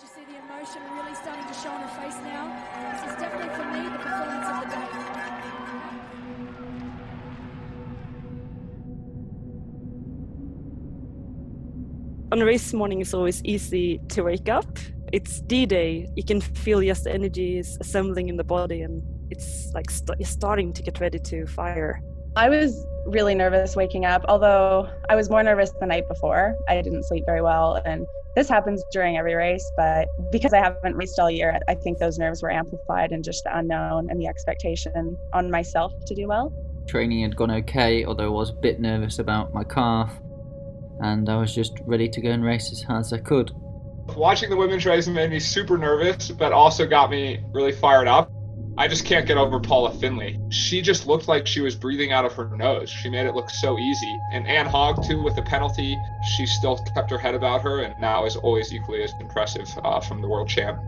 you see the emotion really starting to show on her face now? This is definitely, for me, the performance of the day. On a race morning, it's always easy to wake up. It's D-Day. You can feel just the energy is assembling in the body, and it's like you're starting to get ready to fire. I was really nervous waking up, although I was more nervous the night before. I didn't sleep very well, and this happens during every race, but because I haven't raced all year, I think those nerves were amplified and just the unknown and the expectation on myself to do well. Training had gone okay, although I was a bit nervous about my calf, and I was just ready to go and race as hard as I could. Watching the women's race made me super nervous, but also got me really fired up. I just can't get over Paula Findlay. She just looked like she was breathing out of her nose. She made it look so easy. And Anne Hogg, too, with the penalty, she still kept her head about her, and that was always equally as impressive from the world champ.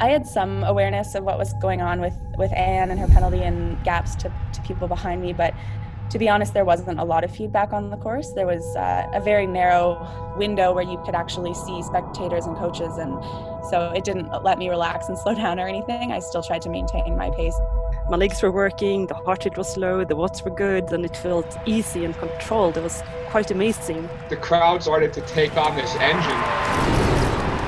I had some awareness of what was going on with Anne and her penalty and gaps to people behind me, but to be honest, there wasn't a lot of feedback on the course. There was a very narrow window where you could actually see spectators and coaches, and so it didn't let me relax and slow down or anything. I still tried to maintain my pace. My legs were working, the heart rate was low, the watts were good, and it felt easy and controlled. It was quite amazing. The crowd started to take on this engine.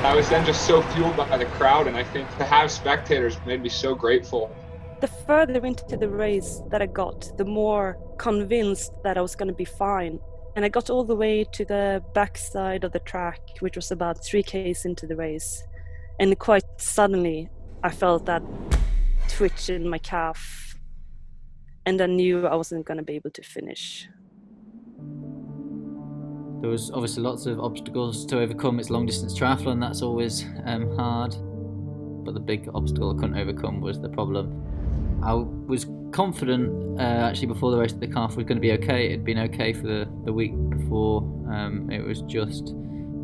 I was then just so fueled by the crowd, and I think to have spectators made me so grateful. The further into the race that I got, the more convinced that I was going to be fine. And I got all the way to the backside of the track, which was about 3Ks into the race. And quite suddenly, I felt that twitch in my calf. And I knew I wasn't going to be able to finish. There was obviously lots of obstacles to overcome. It's long distance triathlon, that's always hard. But the big obstacle I couldn't overcome was the problem. I was confident actually before the race that the calf was going to be okay. It had been okay for the week before. It was just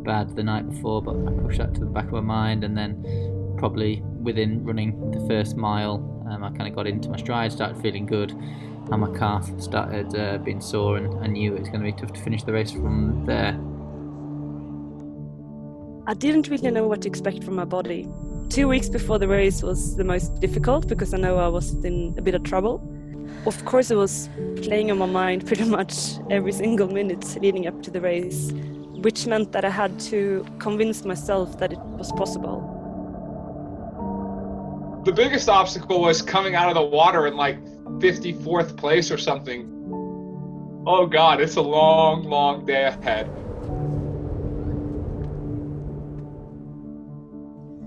bad the night before, but I pushed that to the back of my mind, and then probably within running the first mile, I kind of got into my stride, started feeling good, and my calf started being sore, and I knew it was going to be tough to finish the race from there. I didn't really know what to expect from my body. 2 weeks before the race was the most difficult because I know I was in a bit of trouble. Of course, it was playing on my mind pretty much every single minute leading up to the race, which meant that I had to convince myself that it was possible. The biggest obstacle was coming out of the water in like 54th place or something. Oh God, it's a long, long day ahead.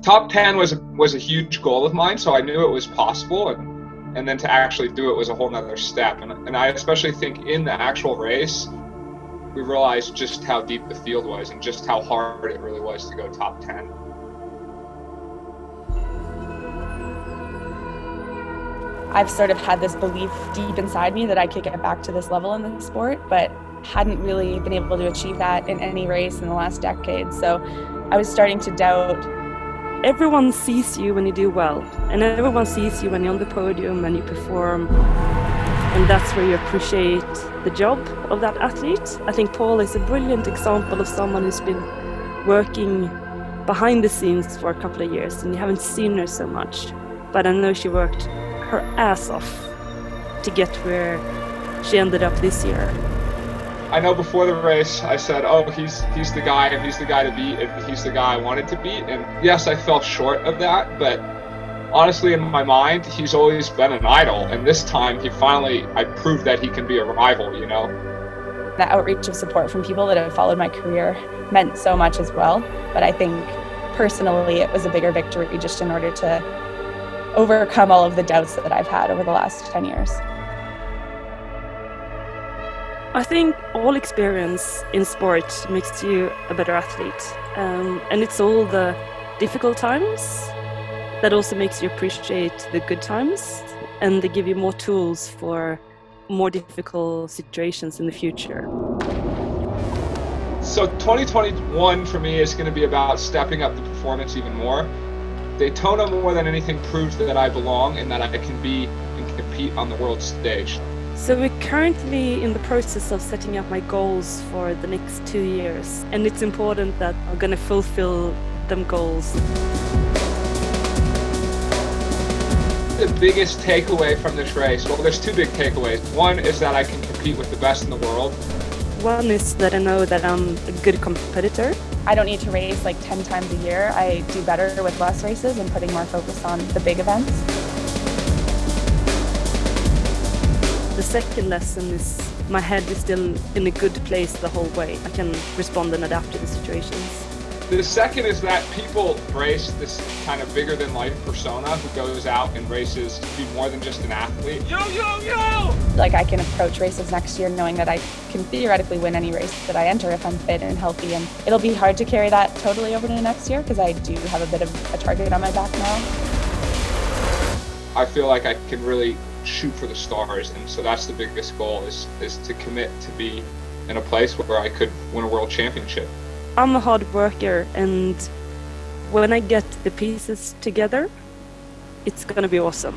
Top 10 was a huge goal of mine, so I knew it was possible, and then to actually do it was a whole nother step. And I especially think in the actual race, we realized just how deep the field was and just how hard it really was to go top 10. I've sort of had this belief deep inside me that I could get back to this level in the sport, but hadn't really been able to achieve that in any race in the last decade. So I was starting to doubt. Everyone sees you when you do well, and everyone sees you when you're on the podium and you perform, and that's where you appreciate the job of that athlete. I think Paula is a brilliant example of someone who's been working behind the scenes for a couple of years, and you haven't seen her so much, but I know she worked her ass off to get where she ended up this year. I know before the race, I said, oh, he's the guy, and he's the guy to beat, and he's the guy I wanted to beat. And yes, I fell short of that, but honestly, in my mind, he's always been an idol. And this time, I proved that he can be a rival, you know? The outreach of support from people that have followed my career meant so much as well. But I think personally, it was a bigger victory just in order to overcome all of the doubts that I've had over the last 10 years. I think all experience in sport makes you a better athlete, and it's all the difficult times that also makes you appreciate the good times, and they give you more tools for more difficult situations in the future. So 2021 for me is going to be about stepping up the performance even more. Daytona more than anything proves that I belong and that I can be and compete on the world stage. So we're currently in the process of setting up my goals for the next 2 years, and it's important that I'm going to fulfill them goals. The biggest takeaway from this race, well, there's two big takeaways. One is that I can compete with the best in the world. One is that I know that I'm a good competitor. I don't need to race like 10 times a year. I do better with less races and putting more focus on the big events. The second lesson is my head is still in a good place the whole way. I can respond and adapt to the situations. The second is that people embrace this kind of bigger than life persona who goes out and races to be more than just an athlete. Yo, yo, yo! Like I can approach races next year knowing that I can theoretically win any race that I enter if I'm fit and healthy. And it'll be hard to carry that totally over to next year because I do have a bit of a target on my back now. I feel like I can really shoot for the stars, and so that's the biggest goal is to commit to be in a place where I could win a world championship. I'm a hard worker, and when I get the pieces together, it's gonna be awesome.